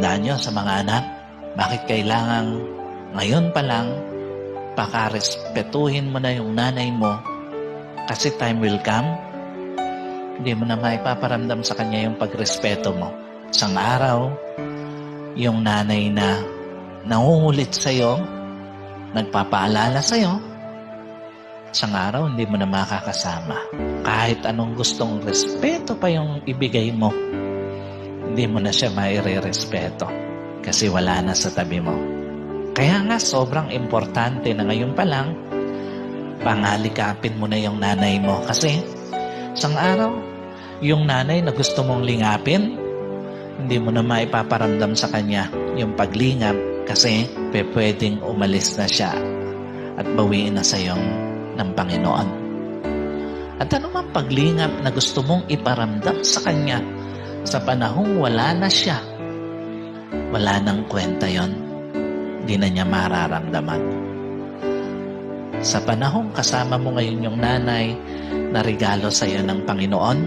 Tandaan nyo sa mga anak, bakit kailangan ngayon pa lang pakarespetuhin mo na yung nanay mo kasi time will come, hindi mo na maipaparamdam sa kanya yung pagrespeto mo. Isang araw, yung nanay na nangungulit sa'yo, nagpapaalala sa'yo, isang araw hindi mo na makakasama. Kahit anong gustong respeto pa yung ibigay mo, hindi mo na siya maire-respeto kasi wala na sa tabi mo. Kaya nga sobrang importante na ngayon pa lang, pangalikapin mo na yung nanay mo kasi isang araw, yung nanay na gusto mong lingapin, hindi mo na maipaparamdam sa kanya yung paglingap kasi pwedeng umalis na siya at bawiin na sa iyong ng Panginoon. At ano mang paglingap na gusto mong iparamdam sa kanya sa panahong wala na siya, wala nang kwenta yon, hindi na niya mararamdaman. Sa panahong kasama mo ngayon yung nanay na regalo sa iyo ng Panginoon,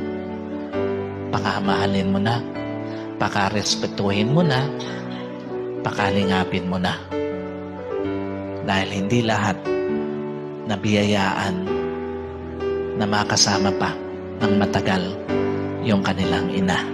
pakamahalin mo na, pakarespetuhin mo na, pakalingapin mo na. Dahil hindi lahat nabiyayaan na makasama pa ng matagal yung kanilang ina.